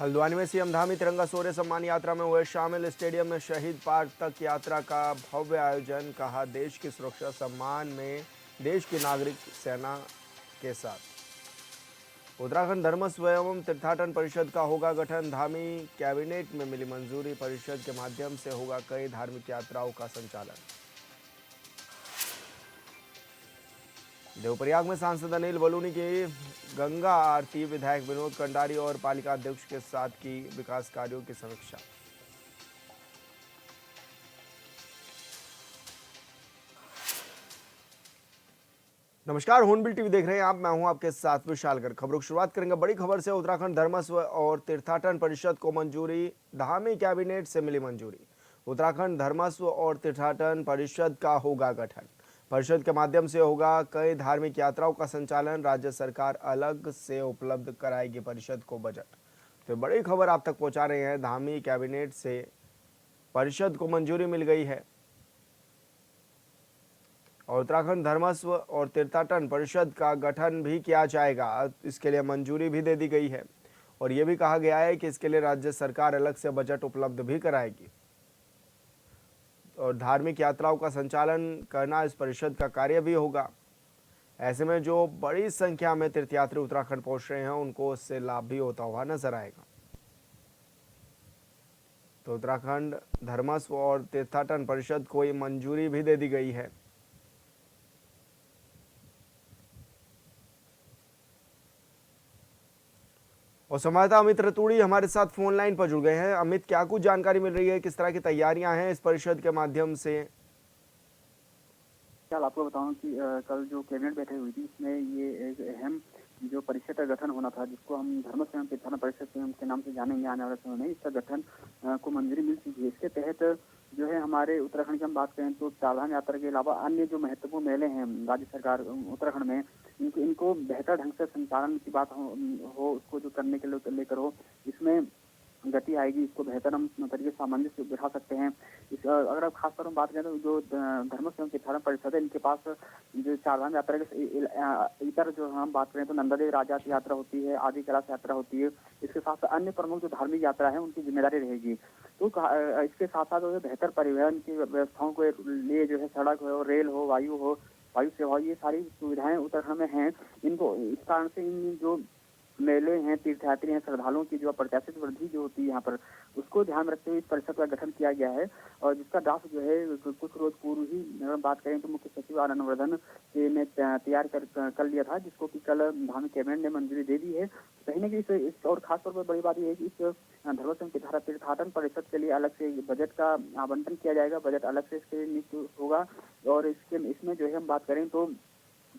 हल्द्वानी में सीएम धामी तिरंगा शौर्य सम्मान यात्रा में हुए शामिल। स्टेडियम में शहीद पार्क तक यात्रा का भव्य आयोजन। कहा, देश की सुरक्षा सम्मान में देश की नागरिक सेना के साथ। उत्तराखंड धर्मस्व एवं तीर्थाटन परिषद का होगा गठन। धामी कैबिनेट में मिली मंजूरी। परिषद के माध्यम से होगा कई धार्मिक यात्राओं का संचालन। देवप्रयाग में सांसद अनिल बलूनी की गंगा आरती। विधायक विनोद कंडारी और पालिका अध्यक्ष के साथ की विकास कार्यों की समीक्षा। नमस्कार, हॉर्नबिल टीवी देख रहे हैं आप। मैं हूं आपके साथ विशाल गर्ग। खबरों की शुरुआत करेंगे बड़ी खबर से। उत्तराखंड धर्मस्व और तीर्थाटन परिषद को मंजूरी। धामी कैबिनेट से मिली मंजूरी। उत्तराखंड धर्मस्व और तीर्थाटन परिषद का होगा गठन। परिषद के माध्यम से होगा कई धार्मिक यात्राओं का संचालन। राज्य सरकार अलग से उपलब्ध कराएगी परिषद को बजट। तो बड़ी खबर आप तक पहुंचा रहे हैं। धामी कैबिनेट से परिषद को मंजूरी मिल गई है और उत्तराखंड धर्मस्व और तीर्थाटन परिषद का गठन भी किया जाएगा। इसके लिए मंजूरी भी दे दी गई है और ये भी कहा गया है कि इसके लिए राज्य सरकार अलग से बजट उपलब्ध भी कराएगी और धार्मिक यात्राओं का संचालन करना इस परिषद का कार्य भी होगा। ऐसे में जो बड़ी संख्या में तीर्थयात्री उत्तराखंड पहुंच रहे हैं उनको इससे लाभ भी होता हुआ नजर आएगा। तो उत्तराखंड धर्मस्व और तीर्थाटन परिषद को ये मंजूरी भी दे दी गई है। और संवाददाता अमित रतूड़ी हमारे साथ फोन लाइन पर जुड़ गए हैं। अमित, क्या कुछ जानकारी मिल रही है, किस तरह की तैयारियां हैं इस परिषद के माध्यम से? फिलहाल आपको बताऊं कि कल जो कैबिनेट बैठक हुई थी उसमें ये एक अहम जो परिषद का गठन होना था, जिसको हम धर्म एवं तीर्थाटन परिषद के नाम से जानेंगे आने वाले समय में, इसका गठन को मंजूरी मिल चुकी है। इसके तहत जो है हमारे उत्तराखंड की हम बात करें तो चारधाम यात्रा के अलावा अन्य जो महत्वपूर्ण मेले हैं राज्य सरकार उत्तराखंड में, इनको बेहतर ढंग से संचालन की बात हो उसको जो करने के लिए लेकर हो, इसमें गति आएगी। इसको बेहतर हम तरीके से सामंजस्य बिठा सकते हैं। इस अगर आप खासतौर पर बात करें तो जो धर्म एवं तीर्थाटन परिषद है, इनके पास जो चारधाम यात्रा के इतर जो हम बात करें तो नंदादेवी राजयात यात्रा होती है, आदि कैलाश यात्रा होती है। इसके साथ अन्य प्रमुख जो धार्मिक यात्रा है उनकी जिम्मेदारी रहेगी। तो इसके साथ साथ जो है बेहतर परिवहन की व्यवस्थाओं के लिए जो है सड़क हो, रेल हो, वायु सेवा, ये सारी सुविधाएं उत्तराखंड में हैं। इनको इस कारण से इन जो मेले हैं, तीर्थयात्री हैं, श्रद्धालुओं की जो प्रत्याशित वृद्धि जो होती है यहाँ पर, उसको ध्यान रखते हुए इस परिषद का गठन किया गया है। और जिसका ड्राफ्ट जो है कुछ रोज पूर्व ही अगर बात करें तो मुख्य सचिव आनंद वर्धन ने तैयार कर लिया था, जिसको कि कल धामी कैबिनेट ने मंजूरी दे दी है। कहीं ना कहीं इस और खासतौर पर बड़ी बात यह है कि इस धर्म एवं तीर्थाटन परिषद के लिए अलग से बजट का आवंटन किया जाएगा। बजट अलग से इसके लिए नियुक्त होगा और इसमें जो है हम बात करें तो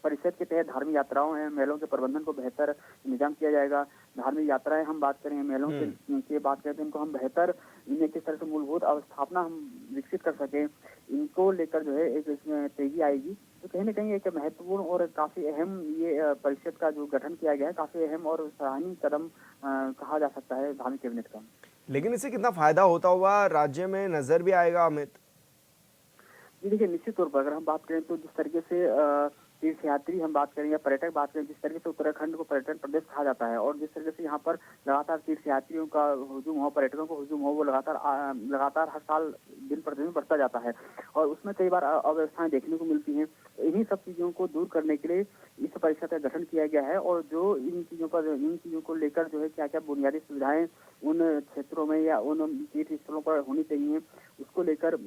परिषद के तहत धार्मिक यात्राओं एवं मेलों के प्रबंधन को बेहतर इंतजाम किया जाएगा। धार्मिक यात्राएं हम बात करें, मेलों की बात करें तो इनको हम बेहतर इन्हें किस तरह से मूलभूत अवस्थापना हम विकसित कर सकें, इनको लेकर जो है एक इसमें तेजी आएगी। तो कहीं ना कहीं एक महत्वपूर्ण और काफी अहम ये परिषद का जो गठन किया गया है, काफी अहम और सराहनीय कदम कहा जा सकता है धामी कैबिनेट का। लेकिन इससे कितना फायदा होता हुआ राज्य में नजर भी आएगा अमित? जी देखिए, निश्चित तौर पर अगर हम बात करें तो जिस तरीके से तीर्थयात्री हम बात करें या पर्यटक बात करें, जिस तरीके से उत्तराखंड को पर्यटन प्रदेश कहा जाता है और जिस तरीके से यहाँ पर लगातार तीर्थयात्रियों का हुजूम हो, पर्यटकों को हुजूम हो, वो लगातार हर साल दिन प्रतिदिन बढ़ता जाता है और उसमें कई बार अव्यवस्थाएं देखने को मिलती हैं। इन्हीं सब चीजों को दूर करने के लिए इस परिषद का गठन किया गया है और जो इन चीजों को लेकर जो है क्या क्या बुनियादी सुविधाएं उन क्षेत्रों में या उन तीर्थ स्थलों पर होनी चाहिए, उसको लेकर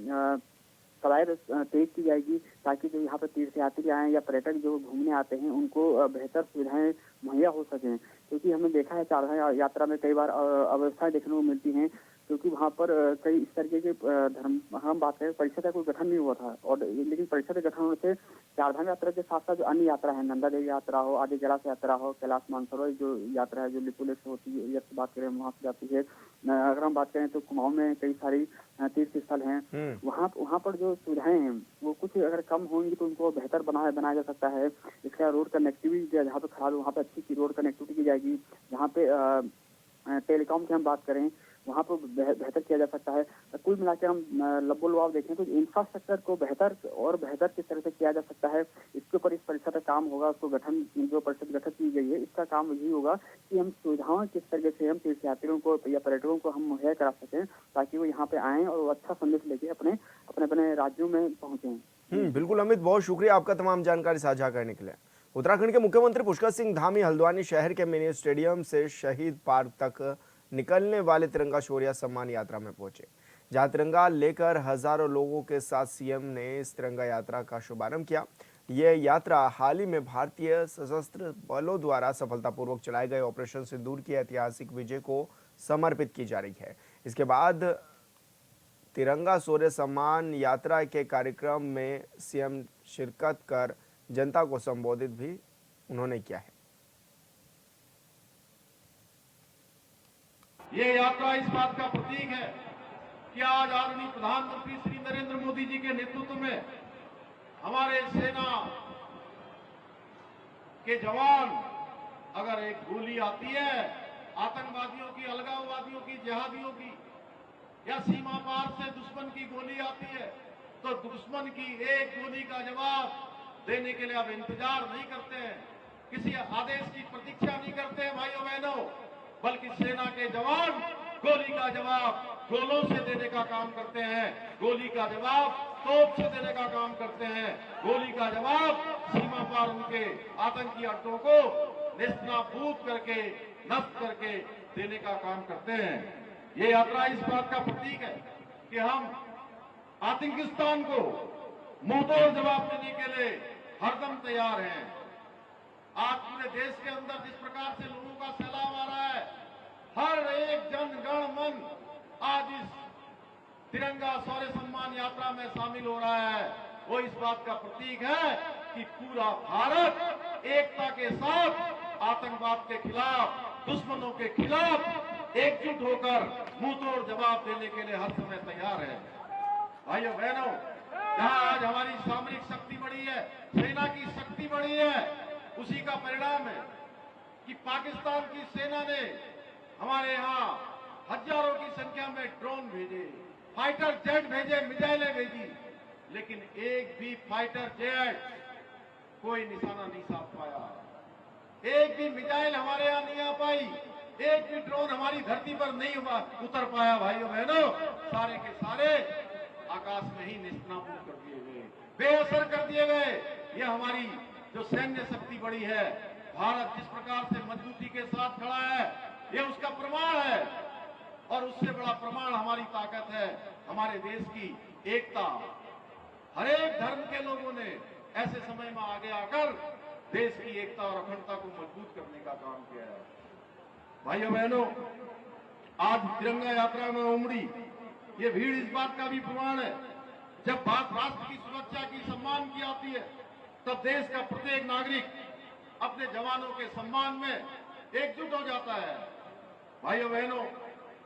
कवायद तेज की जाएगी, ताकि जो यहाँ पर तीर्थयात्री आए या पर्यटक जो घूमने आते हैं उनको बेहतर सुविधाएं मुहैया हो सकें। क्योंकि हमने देखा है चारधाम यात्रा में कई बार अव्यवस्थाएं देखने को मिलती हैं, क्योंकि वहाँ पर कई इस तरीके के धर्म हम बात करें परिषद का कोई गठन नहीं हुआ था और लेकिन परिषद का गठन होने से चारधाम यात्रा के साथ साथ जो अन्य यात्रा है, नंदादेवी यात्रा हो, आदि कैलाश यात्रा हो, कैलाश मानसरोवर जो यात्रा है जो लिपुलेख से होती है, बात करें वहाँ से जाती है। अगर हम बात करें तो कुमाऊं में कई सारी तीर्थ स्थल हैं, वहाँ पर जो सुविधाएं हैं वो कुछ अगर कम होंगी तो उनको बेहतर बनाया जा सकता है। इसका रोड कनेक्टिविटी जहाँ पे खराब है वहाँ पे अच्छी रोड कनेक्टिविटी की जाएगी। जहाँ पे टेलीकॉम की हम बात करें वहाँ पर बेहतर किया जा सकता है। कुल मिलाकर हम लबोलवाब देखें तो इंफ्रास्ट्रक्चर को बेहतर किस तरह से किया जा सकता है, इसके ऊपर इस परिषद का काम होगा। उसको गठन जो परिषद गठन की गई है इस इसका काम यही होगा कि हम सुविधाओं किस तरीके से हम तीर्थयात्रियों को या पर्यटकों को हम मुहैया करा सकें, ताकि वो यहाँ पे आएं और वो अच्छा संदेश लेके अपने अपने अपने राज्यों में पहुंचे। बिल्कुल अमित, बहुत शुक्रिया आपका तमाम जानकारी साझा करने के लिए। उत्तराखंड के मुख्यमंत्री पुष्कर सिंह धामी हल्द्वानी शहर के मिनी स्टेडियम से शहीद पार्क तक निकलने वाले तिरंगा शौर्य सम्मान यात्रा में पहुंचे, जहां तिरंगा लेकर हजारों लोगों के साथ सीएम ने इस तिरंगा यात्रा का शुभारंभ किया। यह यात्रा हाल ही में भारतीय सशस्त्र बलों द्वारा सफलतापूर्वक चलाए गए ऑपरेशन सिंदूर की ऐतिहासिक विजय को समर्पित की जा रही है। इसके बाद तिरंगा शौर्य सम्मान यात्रा के कार्यक्रम में सीएम शिरकत कर जनता को संबोधित भी उन्होंने किया है। ये यात्रा इस बात का प्रतीक है कि आज आदरणीय प्रधानमंत्री श्री नरेंद्र मोदी जी के नेतृत्व में हमारे सेना के जवान, अगर एक गोली आती है आतंकवादियों की, अलगाववादियों की, जिहादियों की, या सीमा पार से दुश्मन की गोली आती है, तो दुश्मन की एक गोली का जवाब देने के लिए अब इंतजार नहीं करते हैं, किसी आदेश की प्रतीक्षा नहीं करते हैं भाइयों बहनों, बल्कि सेना के जवान गोली का जवाब गोलों से देने का काम करते हैं, गोली का जवाब तोप से देने का काम करते हैं, गोली का जवाब सीमा पार उनके आतंकी अड्डों को नेस्तनाबूद करके, नष्ट करके देने का काम करते हैं। ये यात्रा इस बात का प्रतीक है कि हम आतंकिस्तान को मुंहतोड़ जवाब देने के लिए हरदम तैयार हैं। आज पूरे देश के अंदर जिस प्रकार से लोगों का सैलाब आ रहा है, हर एक जन गण मन आज इस तिरंगा शौर्य सम्मान यात्रा में शामिल हो रहा है, वो इस बात का प्रतीक है कि पूरा भारत एकता के साथ आतंकवाद के खिलाफ, दुश्मनों के खिलाफ एकजुट होकर मुंहतोड़ जवाब देने के लिए हर समय तैयार है। भाइयों बहनों, जहां आज हमारी सामरिक शक्ति बढ़ी है, सेना की शक्ति बढ़ी है, उसी का परिणाम है कि पाकिस्तान की सेना ने हमारे यहाँ हजारों की संख्या में ड्रोन भेजे, फाइटर जेट भेजे, मिसाइलें भेजी, लेकिन एक भी फाइटर जेट कोई निशाना नहीं साध पाया, एक भी मिसाइल हमारे यहाँ नहीं आ पाई, एक भी ड्रोन हमारी धरती पर नहीं उतर पाया। भाइयों बहनों, सारे के सारे आकाश में ही नेस्तनाबूद कर दिए गए, बेअसर कर दिए गए। ये हमारी जो सैन्य शक्ति बढ़ी है, भारत जिस प्रकार से मजबूती के साथ खड़ा है, ये उसका प्रमाण है। और उससे बड़ा प्रमाण हमारी ताकत है, हमारे देश की एकता। हर एक धर्म के लोगों ने ऐसे समय में आगे आकर देश की एकता और अखंडता को मजबूत करने का काम किया है। भाइयों बहनों, आज तिरंगा यात्रा में उमड़ी ये भीड़ इस बात का भी प्रमाण है, जब बात राष्ट्र की सुरक्षा की, सम्मान की आती है, तब देश का प्रत्येक नागरिक अपने जवानों के सम्मान में एकजुट हो जाता है। भाइयों बहनों,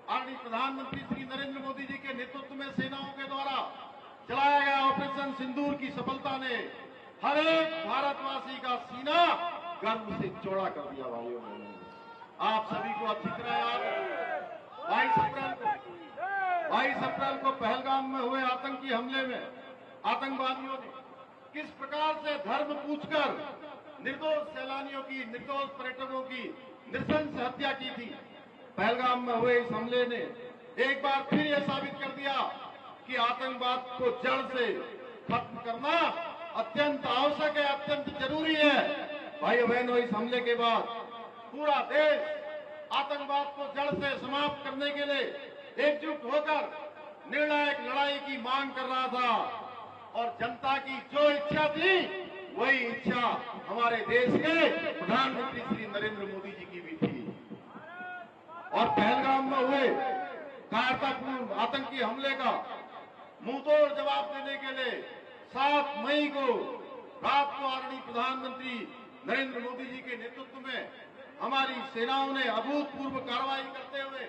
आदरणीय प्रधानमंत्री श्री नरेंद्र मोदी जी के नेतृत्व में सेनाओं के द्वारा चलाया गया ऑपरेशन सिंदूर की सफलता ने हर एक भारतवासी का सीना गर्व से चौड़ा कर दिया। भाइयों बहनों, आप सभी को अच्छी तरह याद है 22 अप्रैल को पहलगाम में हुए आतंकी हमले में आतंकवादियों ने किस प्रकार से धर्म पूछकर निर्दोष सैलानियों की, निर्दोष पर्यटकों की नृशंस हत्या की थी। पहलगाम में हुए इस हमले ने एक बार फिर यह साबित कर दिया कि आतंकवाद को जड़ से खत्म करना अत्यंत आवश्यक है, अत्यंत जरूरी है। भाइयों बहनों, इस हमले के बाद पूरा देश आतंकवाद को जड़ से समाप्त करने के लिए एकजुट होकर निर्णायक लड़ाई की मांग कर रहा था, और जनता की जो इच्छा थी वही इच्छा हमारे देश के प्रधानमंत्री श्री नरेंद्र मोदी जी की भी थी। और पहलगाम में हुए कायरतापूर्ण आतंकी हमले का मुंहतोड़ जवाब देने के लिए 7 मई को रात को आदरणीय प्रधानमंत्री नरेंद्र मोदी जी के नेतृत्व में हमारी सेनाओं ने अभूतपूर्व कार्रवाई करते हुए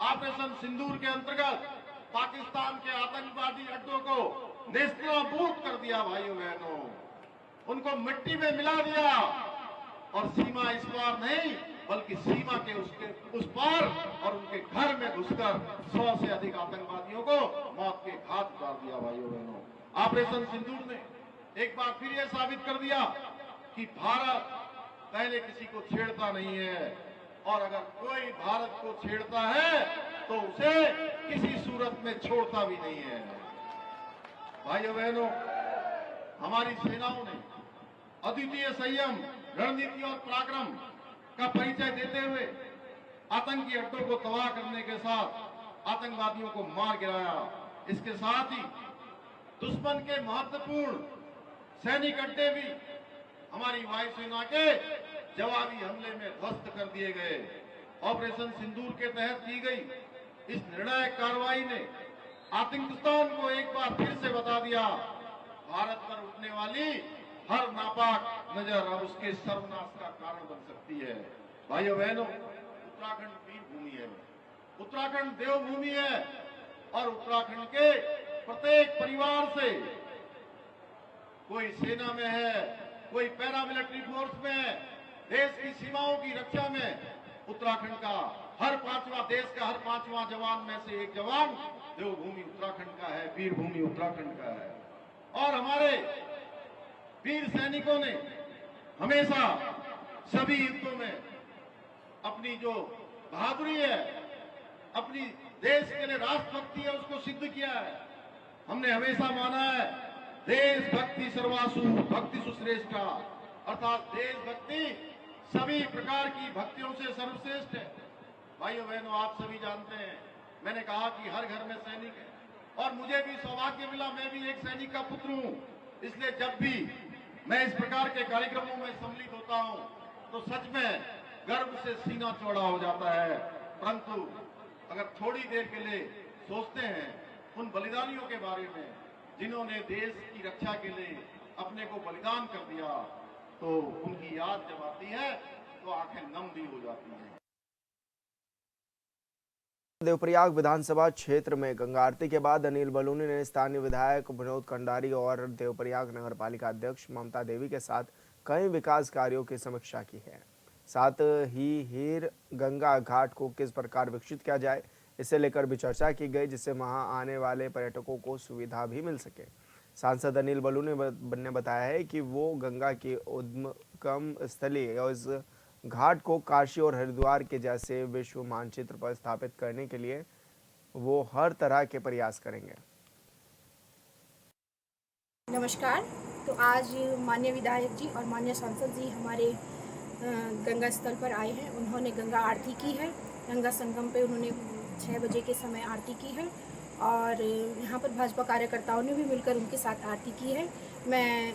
ऑपरेशन सिंदूर के अंतर्गत पाकिस्तान के आतंकवादी अड्डों को नेस्तनाबूद कर दिया। भाइयों बहनों, उनको मिट्टी में मिला दिया, और सीमा इस पार नहीं बल्कि सीमा के उस पार और उनके घर में घुसकर 100 से अधिक आतंकवादियों को मौत के घाट उतार दिया। भाइयों बहनों, ऑपरेशन सिंदूर ने एक बार फिर यह साबित कर दिया कि भारत पहले किसी को छेड़ता नहीं है, और अगर कोई भारत को छेड़ता है तो उसे किसी सूरत में छोड़ता भी नहीं है। भाइयों बहनों, हमारी सेनाओं ने अद्वितीय संयम, रणनीति और पराक्रम का परिचय देते हुए आतंकी अड्डों को तबाह करने के साथ आतंकवादियों को मार गिराया। इसके साथ ही दुश्मन के महत्वपूर्ण सैनिक अड्डे भी हमारी वायुसेना के जवाबी हमले में ध्वस्त कर दिए गए। ऑपरेशन सिंदूर के तहत की गई इस निर्णायक कार्रवाई ने आतंकिस्तान को एक बार फिर से बता दिया, भारत पर उठने वाली हर नापाक नजर अब उसके सर्वनाश का कारण बन सकती है। भाइयों बहनों, उत्तराखंड वीर भूमि है, उत्तराखंड देवभूमि है, और उत्तराखंड के प्रत्येक परिवार से, कोई सेना में है, कोई पैरामिलिट्री फोर्स में है, देश की सीमाओं की रक्षा में उत्तराखंड का हर पांचवा, देश का हर पांचवा जवान में से एक जवान देवभूमि उत्तराखंड का है, वीर भूमि उत्तराखंड का है। और हमारे वीर सैनिकों ने हमेशा सभी युद्धों में अपनी जो बहादुरी है, अपनी देश के लिए राष्ट्रभक्ति है, उसको सिद्ध किया है। हमने हमेशा माना है देशभक्ति सर्वासु भक्ति सुश्रेष्ठा, अर्थात देशभक्ति सभी प्रकार की भक्तियों से सर्वश्रेष्ठ है। भाइयों बहनों, आप सभी जानते हैं, मैंने कहा कि हर घर में सैनिक है, और मुझे भी सौभाग्य मिला, मैं भी एक सैनिक का पुत्र हूं। इसलिए जब भी मैं इस प्रकार के कार्यक्रमों में सम्मिलित होता हूं तो सच में गर्व से सीना चौड़ा हो जाता है। परंतु अगर थोड़ी देर के लिए सोचते हैं उन बलिदानियों के बारे में जिन्होंने देश की रक्षा के लिए अपने को बलिदान कर दिया, तो उनकी याद जब आती है तो आंखें नम भी हो जाती हैं। देवप्रयाग विधानसभा क्षेत्र में गंगा आरती के बाद अनिल बलूनी ने स्थानीय विधायक विनोद कंडारी और देवप्रयाग नगरपालिका अध्यक्ष ममता देवी के साथ कई विकास कार्यों की समीक्षा की है। साथ ही हीर गंगा घाट को किस प्रकार विकसित किया जाए, इसे लेकर भी चर्चा की गई, जिससे वहां आने वाले पर्यटकों को सुविधा भी मिल सके। सांसद अनिल बलूनी ने बताया है कि वो गंगा की उद्गम स्थली और इस घाट को काशी और हरिद्वार के जैसे विश्व मानचित्र पर स्थापित करने के लिए वो हर तरह के प्रयास करेंगे। नमस्कार। तो आज माननीय विधायक जी और माननीय सांसद जी हमारे गंगा स्थल पर आए हैं। उन्होंने गंगा आरती की है। गंगा संगम पे उन्होंने 6 बजे के समय आरती की है, और यहाँ पर भाजपा कार्यकर्ताओं ने भी मिलकर उनके साथ आरती की है।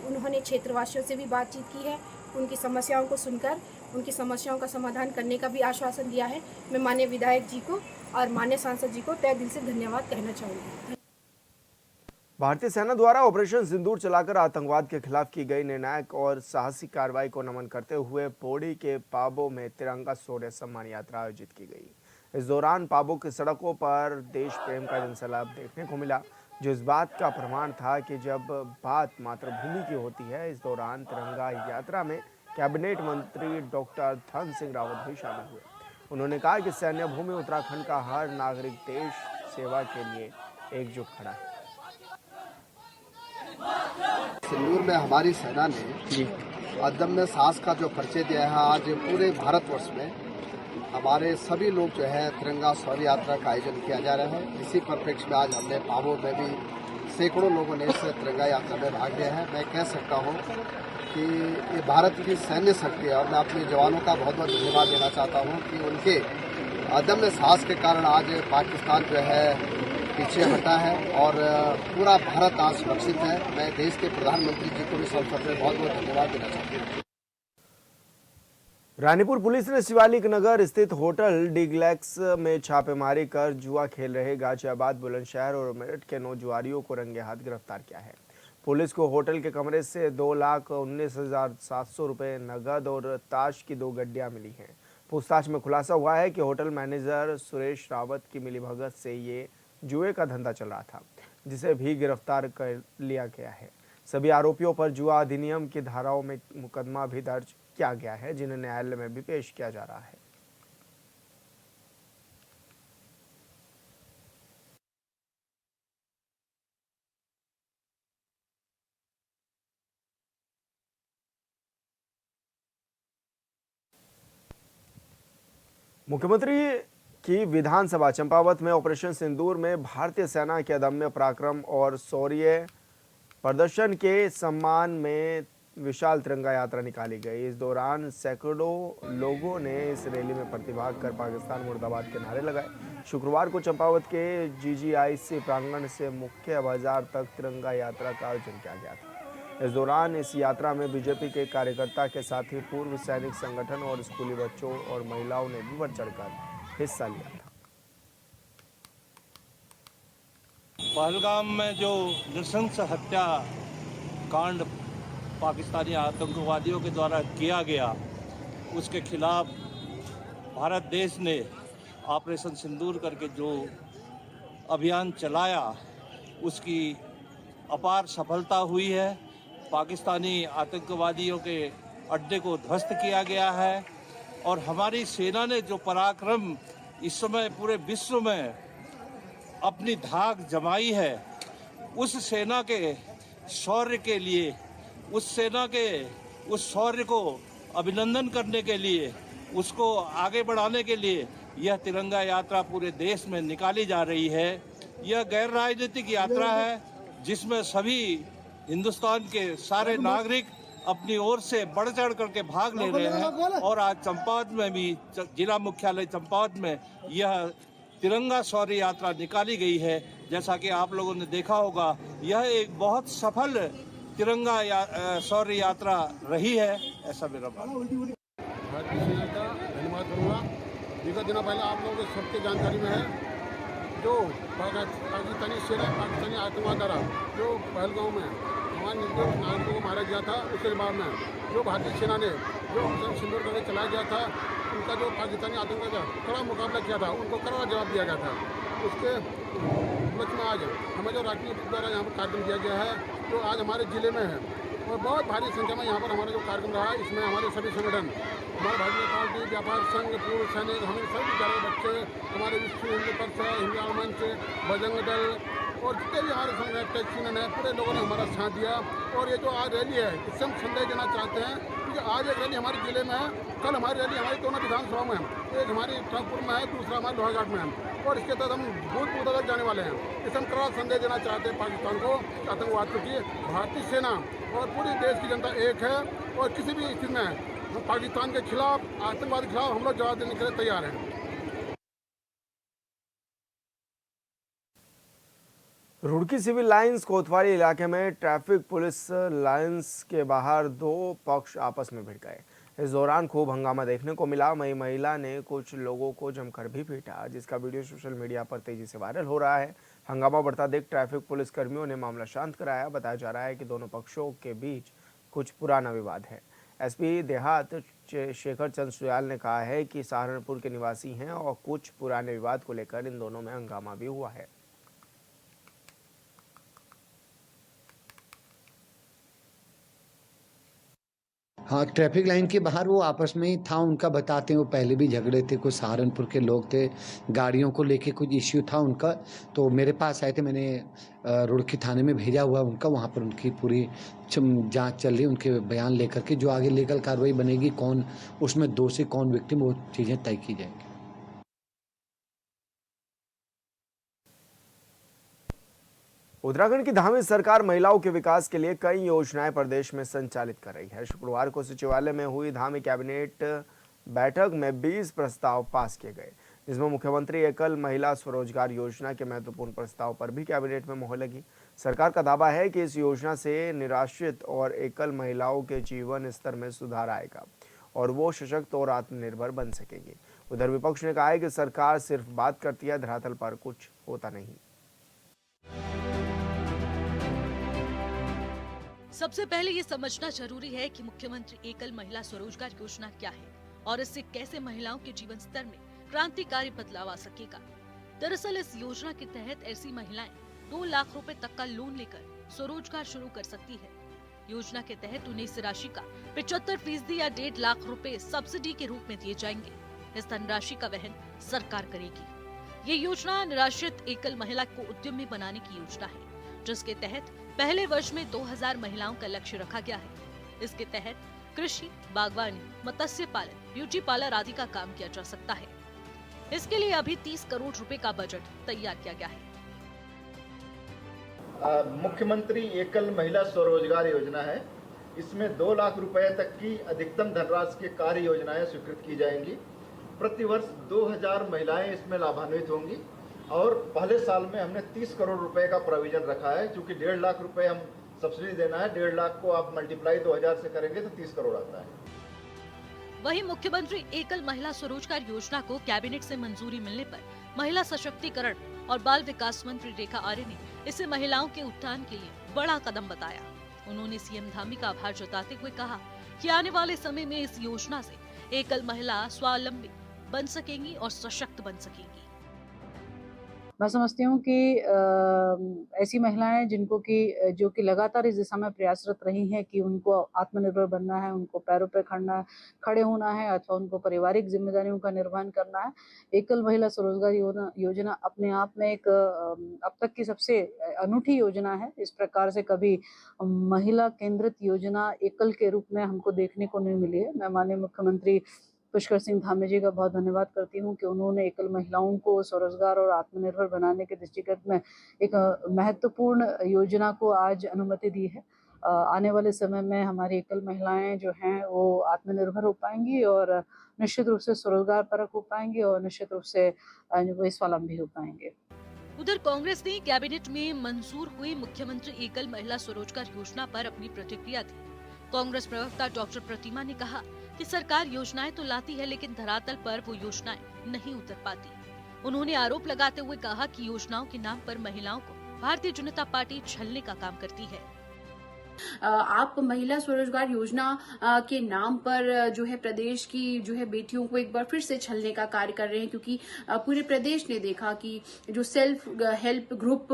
उन्होंने क्षेत्रवासियों से भी बातचीत की है, उनकी समस्याओं को सुनकर उनकी समस्याओं का समाधान करने का भी आश्वासन दिया है। मैं माननीय विधायक जी को और माननीय सांसद जी को तहे दिल से धन्यवाद कहना चाहूँगी। भारतीय सेना द्वारा ऑपरेशन सिंदूर चलाकर आतंकवाद के खिलाफ की गई निर्णायक और साहसिक कार्रवाई को नमन करते हुए पौड़ी के पाबो में तिरंगा शौर्य सम्मान यात्रा आयोजित की गई। इस दौरान पाबो की सड़कों पर देश प्रेम का जनसैलाब देखने को मिला, जो इस बात का प्रमाण था कि जब बात मातृभूमि की होती है। इस दौरान तिरंगा यात्रा में कैबिनेट मंत्री डॉक्टर धन सिंह रावत भी शामिल हुए। उन्होंने कहा कि सैन्य भूमि उत्तराखंड का हर नागरिक देश सेवा के लिए एकजुट खड़ा है। सिंदूर में हमारी सेना ने अदम्य साहस का जो परिचय दिया है, आज पूरे भारतवर्ष में हमारे सभी लोग जो है तिरंगा शौर्य यात्रा का आयोजन किया जा रहा है। इसी परिप्रेक्ष्य में आज हमने पाबो में भी सैकड़ों लोगों ने इस तिरंगा यात्रा में भाग लिया है। मैं कह सकता हूँ कि ये भारत की सैन्य शक्ति है, और मैं अपने जवानों का बहुत बहुत धन्यवाद देना चाहता हूँ कि उनके अदम्य साहस के कारण आज पाकिस्तान जो है पीछे हटा है और पूरा भारत आज सुरक्षित है। मैं देश के प्रधानमंत्री जी को भी इस अवसर पर बहुत बहुत धन्यवाद देना चाहता हूँ। रानीपुर पुलिस ने शिवालिक नगर स्थित होटल डिग्लैक्स में छापेमारी कर जुआ खेल रहे गाजियाबाद, बुलंदशहर और मेरठ के 9 जुआरियों को रंगे हाथ गिरफ्तार किया है। पुलिस को होटल के कमरे से 2,19,700 रुपये नगद और ताश की 2 गड्डियां मिली हैं। पूछताछ में खुलासा हुआ है कि होटल मैनेजर सुरेश रावत की मिलीभगत से ये जुए का धंधा चल रहा था, जिसे भी गिरफ्तार कर लिया गया है। सभी आरोपियों पर जुआ अधिनियम की धाराओं में मुकदमा भी दर्ज किया गया है, जिन्हें न्यायालय में भी पेश किया जा रहा है। मुख्यमंत्री की विधानसभा चंपावत में ऑपरेशन सिंदूर में भारतीय सेना के अदम्य पराक्रम और शौर्य प्रदर्शन के सम्मान में विशाल तिरंगा यात्रा निकाली गई। इस दौरान सैकड़ों लोगों ने इस रैली में प्रतिभाग कर पाकिस्तान मुर्दाबाद के नारे लगाए। शुक्रवार को चंपावत के GGIC प्रांगण से मुख्य बाजार तक तिरंगा यात्रा का आयोजन किया गया था। इस दौरान इस यात्रा में बीजेपी के कार्यकर्ता के साथ ही पूर्व सैनिक संगठन और स्कूली बच्चों और महिलाओं ने भी बढ़ चढ़कर हिस्सा लिया था। पहलगाम में जो नृशंस हत्या कांड पाकिस्तानी आतंकवादियों के द्वारा किया गया, उसके खिलाफ भारत देश ने ऑपरेशन सिंदूर करके जो अभियान चलाया, उसकी अपार सफलता हुई है। पाकिस्तानी आतंकवादियों के अड्डे को ध्वस्त किया गया है और हमारी सेना ने जो पराक्रम इस समय पूरे विश्व में अपनी धाक जमाई है, उस सेना के शौर्य के लिए, उस सेना के उस शौर्य को अभिनंदन करने के लिए, उसको आगे बढ़ाने के लिए यह तिरंगा यात्रा पूरे देश में निकाली जा रही है। यह गैर राजनीतिक यात्रा है जिसमें सभी हिंदुस्तान के सारे नागरिक अपनी ओर से बढ़ चढ़ करके भाग ले रहे हैं और आज चंपावत में भी, जिला मुख्यालय चंपावत में यह तिरंगा शौर्य यात्रा निकाली गई है। जैसा कि आप लोगों ने देखा होगा, यह एक बहुत सफल तिरंगा शौर्य यात्रा रही है, ऐसा मेरा मानना है। भारतीय सेना का धन्यवाद करूँगा। विगत दिनों पहले आप लोगों को सबके जानकारी में है, जो पाकिस्तानी सेना, पाकिस्तानी आतंकवाद द्वारा जो पहलगाम में हमारे निर्दोष नागरिकों को मारा गया था, उसके जवाब में जो भारतीय सेना ने जो ऑपरेशन सिंदूर करके चलाया गया था, उनका जो पाकिस्तानी आतंकवाद का कड़ा मुकाबला किया था, उनको कड़ा जवाब दिया गया था। उसके उपलक्ष्य में आज हमें जो राष्ट्रीय द्वारा यहाँ पर कार्यक्रम किया गया है, जो आज हमारे जिले में है और बहुत भारी संख्या में यहाँ पर हमारा जो कार्यक्रम रहा है, इसमें हमारे सभी संगठन, हमारे भारतीय पार्टी, व्यापार संघ, पूर्व सैनिक, हमारे सभी प्यारे बच्चे, हमारे विश्व हिंदू परिषद, हिंदू मंच, बजरंग दल और जितने भी हमारे संगठन टैक्स यूनियन है, पूरे लोगों ने हमारा साथ दिया। और ये जो आज रैली है, इससे हम संदेश देना चाहते हैं क्योंकि आज एक रैली हमारे जिले में है, कल हमारी रैली हमारी दोनों विधानसभा में है, एक हमारी ठाकुर में है, दूसरा हमारे लोहाघाट में है और इसके तहत हम बूथ बूथ तक जाने वाले हैं। इससे हम कड़ा संदेश देना चाहते हैं पाकिस्तान को, आतंकवाद को कि भारतीय सेना और पूरे देश की जनता एक है और किसी भी स्थिति में हम पाकिस्तान के खिलाफ, आतंकवाद के खिलाफ हम लोग जवाब देने के लिए तैयार हैं। रुड़की सिविल लाइंस कोतवाली इलाके में ट्रैफिक पुलिस लाइंस के बाहर दो पक्ष आपस में भिड़ गए। इस दौरान खूब हंगामा देखने को मिला। वहीं महिला ने कुछ लोगों को जमकर भी पीटा, जिसका वीडियो सोशल मीडिया पर तेजी से वायरल हो रहा है। हंगामा बढ़ता देख ट्रैफिक पुलिस कर्मियों ने मामला शांत कराया। बताया जा रहा है कि दोनों पक्षों के बीच कुछ पुराना विवाद है। एसपी देहात शेखर चंद्र सुयाल ने कहा है कि सहारनपुर के निवासी हैं और कुछ पुराने विवाद को लेकर इन दोनों में हंगामा भी हुआ है। हाँ, ट्रैफिक लाइन के बाहर वो आपस में ही था, उनका बताते हैं वो पहले भी झगड़े थे, कुछ सहारनपुर के लोग थे, गाड़ियों को लेके कुछ इश्यू था उनका, तो मेरे पास आए थे। मैंने रुड़की थाने में भेजा हुआ उनका, वहाँ पर उनकी पूरी जांच चल रही, उनके बयान लेकर के जो आगे लीगल कार्रवाई बनेगी, कौन उसमें दोषी कौन विक्टिम, वो चीज़ें तय की जाएंगी। उत्तराखंड की धामी सरकार महिलाओं के विकास के लिए कई योजनाएं प्रदेश में संचालित कर रही है। शुक्रवार को सचिवालय में हुई धामी कैबिनेट बैठक में 20 प्रस्ताव पास किए गए, जिसमें मुख्यमंत्री एकल महिला स्वरोजगार योजना के महत्वपूर्ण प्रस्ताव पर भी कैबिनेट में मोहर लगी। सरकार का दावा है कि इस योजना से निराश्रित और एकल महिलाओं के जीवन स्तर में सुधार आएगा और वो सशक्त और आत्मनिर्भर बन सकेंगी। उधर विपक्ष ने कहा है कि सरकार सिर्फ बात करती है, धरातल पर कुछ होता नहीं। सबसे पहले ये समझना जरूरी है कि मुख्यमंत्री एकल महिला स्वरोजगार योजना क्या है और इससे कैसे महिलाओं के जीवन स्तर में क्रांतिकारी बदलाव आ सकेगा। दरअसल इस योजना के तहत ऐसी महिलाएं 2 लाख रुपए तक का लोन लेकर स्वरोजगार शुरू कर सकती है। योजना के तहत उन्हें इस राशि का 75% या 1.5 लाख रुपए सब्सिडी के रूप में दिए जाएंगे। इस धनराशि का वहन सरकार करेगी। ये योजना निराश्रित एकल महिला को उद्यमी बनाने की योजना है, जिसके तहत पहले वर्ष में 2000 महिलाओं का लक्ष्य रखा गया है। इसके तहत कृषि, बागवानी, मत्स्य पालन, ब्यूटी पार्लर आदि का काम किया जा सकता है। इसके लिए अभी 30 करोड़ रुपए का बजट तैयार किया गया है। मुख्यमंत्री एकल महिला स्वरोजगार योजना है। इसमें 2 लाख रुपए तक की अधिकतम धनराशि की कार्य योजनाएं स्वीकृत की जाएंगी। प्रतिवर्ष 2000 महिलाएं इसमें लाभान्वित होंगी और पहले साल में हमने 30 करोड़ रुपए का प्रोविजन रखा है, क्योंकि 1.5 लाख रुपए हम सब्सिडी देना है। 1.5 लाख को आप मल्टीप्लाई 2000 से करेंगे तो 30 करोड़ आता है। वहीं मुख्यमंत्री एकल महिला स्वरोजगार योजना को कैबिनेट से मंजूरी मिलने पर महिला सशक्तिकरण और बाल विकास मंत्री रेखा आर्य ने इसे महिलाओं के उत्थान के लिए बड़ा कदम बताया। उन्होंने सीएम धामी का आभार जताते हुए कहा कि आने वाले समय में इस योजना से एकल महिला स्वावलंबी बन सकेंगी और सशक्त बन सकेंगी। मैं समझती हूँ कि ऐसी महिलाएं जिनको कि जो कि लगातार इस दिशा में प्रयासरत रही हैं कि उनको आत्मनिर्भर बनना है, उनको पैरों पर खड़े होना है अथवा उनको पारिवारिक जिम्मेदारियों का निर्वहन करना है। एकल महिला स्वरोजगार योजना अपने आप में एक अब तक की सबसे अनूठी योजना है। इस प्रकार से कभी महिला केंद्रित योजना एकल के रूप में हमको देखने को नहीं मिली है। मैं माननीय मुख्यमंत्री पुष्कर सिंह धामी जी का बहुत धन्यवाद करती हूँ कि उन्होंने एकल महिलाओं को स्वरोजगार और आत्मनिर्भर बनाने के दृष्टिगत में एक महत्वपूर्ण योजना को आज अनुमति दी है। आने वाले समय में हमारी एकल महिलाएं जो हैं वो आत्मनिर्भर हो पाएंगी और निश्चित रूप से स्वरोजगार परक हो पाएंगी और निश्चित रूप से स्वावलंबी हो पाएंगे। उधर कांग्रेस ने कैबिनेट में मंजूर हुई मुख्यमंत्री एकल महिला स्वरोजगार योजना पर अपनी प्रतिक्रिया दी। कांग्रेस प्रवक्ता डॉक्टर प्रतिमा ने कहा कि सरकार योजनाएं तो लाती है, लेकिन धरातल पर वो योजनाएं नहीं उतर पाती। उन्होंने आरोप लगाते हुए कहा कि योजनाओं के नाम पर महिलाओं को भारतीय जनता पार्टी छलने का काम करती है। आप महिला स्वरोजगार योजना के नाम पर जो है प्रदेश की जो है बेटियों को एक बार फिर से छलने का कार्य कर रहे हैं, क्योंकि पूरे प्रदेश ने देखा कि जो सेल्फ हेल्प ग्रुप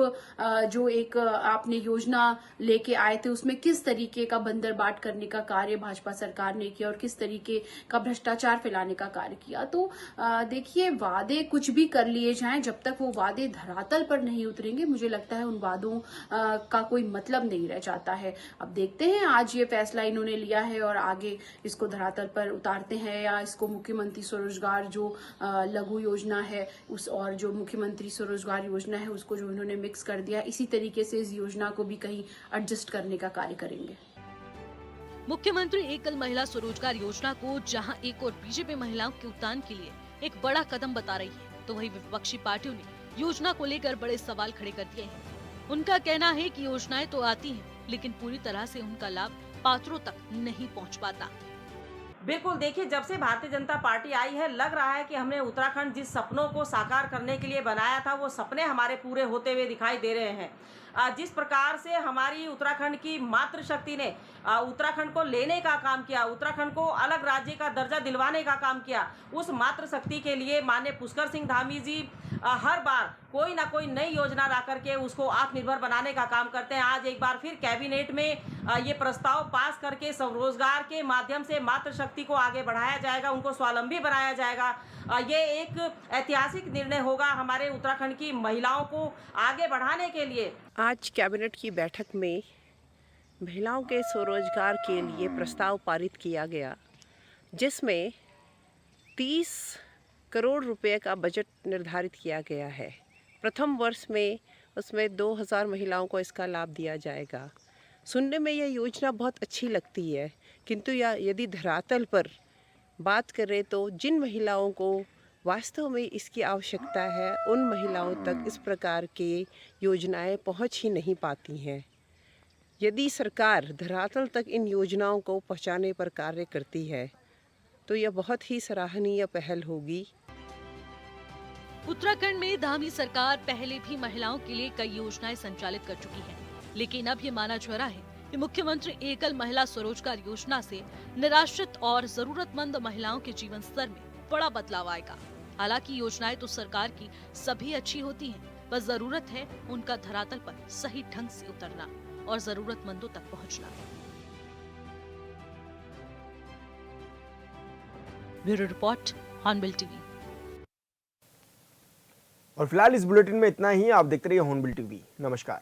जो एक आपने योजना लेके आए थे उसमें किस तरीके का बंदरबाट करने का कार्य भाजपा सरकार ने किया और किस तरीके का भ्रष्टाचार फैलाने का कार्य किया। तो देखिए, वादे कुछ भी कर लिए जाएं, जब तक वो वादे धरातल पर नहीं उतरेंगे मुझे लगता है उन वादों का कोई मतलब नहीं रह जाता है। अब देखते हैं आज ये फैसला इन्होंने लिया है और आगे इसको धरातल पर उतारते हैं या इसको मुख्यमंत्री स्वरोजगार जो लघु योजना है उस और जो मुख्यमंत्री स्वरोजगार योजना है उसको जो इन्होंने मिक्स कर दिया, इसी तरीके से इस योजना को भी कहीं एडजस्ट करने का कार्य करेंगे। मुख्यमंत्री एकल महिला स्वरोजगार योजना को जहां एक और बीजेपी महिलाओं के उत्थान के लिए एक बड़ा कदम बता रही है, तो वहीं विपक्षी पार्टियों ने योजना को लेकर बड़े सवाल खड़े कर दिए हैं। उनका कहना है कि योजनाएं तो आती हैं, लेकिन पूरी तरह से उनका लाभ पात्रों तक नहीं पहुंच पाता। बिल्कुल, देखिए, जब से भारतीय जनता पार्टी आई है लग रहा है कि हमने उत्तराखंड जिस सपनों को साकार करने के लिए बनाया था वो सपने हमारे पूरे होते हुए दिखाई दे रहे हैं। जिस प्रकार से हमारी उत्तराखंड की मातृशक्ति ने उत्तराखंड को लेने का काम किया, उत्तराखंड को अलग राज्य का दर्जा दिलवाने का काम किया, उस मातृशक्ति के लिए माननीय पुष्कर सिंह धामी जी हर बार कोई ना कोई नई योजना ला करके उसको आत्मनिर्भर बनाने का काम करते हैं। आज एक बार फिर कैबिनेट में ये प्रस्ताव पास करके स्वरोजगार के माध्यम से मातृशक्ति को आगे बढ़ाया जाएगा, उनको स्वावलंबी बनाया जाएगा। ये एक ऐतिहासिक निर्णय होगा हमारे उत्तराखंड की महिलाओं को आगे बढ़ाने के लिए। आज कैबिनेट की बैठक में महिलाओं के स्वरोजगार के लिए प्रस्ताव पारित किया गया, जिसमें 30 करोड़ रुपए का बजट निर्धारित किया गया है। प्रथम वर्ष में उसमें 2000 महिलाओं को इसका लाभ दिया जाएगा। सुनने में यह योजना बहुत अच्छी लगती है, किंतु यदि धरातल पर बात करें तो जिन महिलाओं को वास्तव में इसकी आवश्यकता है उन महिलाओं तक इस प्रकार की योजनाएं पहुंच ही नहीं पाती हैं। यदि सरकार धरातल तक इन योजनाओं को पहुंचाने पर कार्य करती है तो यह बहुत ही सराहनीय पहल होगी। उत्तराखंड में धामी सरकार पहले भी महिलाओं के लिए कई योजनाएं संचालित कर चुकी है, लेकिन अब ये माना जा रहा है कि मुख्यमंत्री एकल महिला स्वरोजगार योजना से निराश्रित और जरूरतमंद महिलाओं के जीवन स्तर में बड़ा बदलाव आएगा। हालांकि योजनाएं तो सरकार की सभी अच्छी होती हैं, बस जरूरत है उनका धरातल पर सही ढंग से उतरना और जरूरतमंदों तक पहुंचना। Bureau report, hornbill TV. और फिलहाल इस बुलेटिन में इतना ही। आप देखते रहिए हॉर्नबिल टीवी। नमस्कार।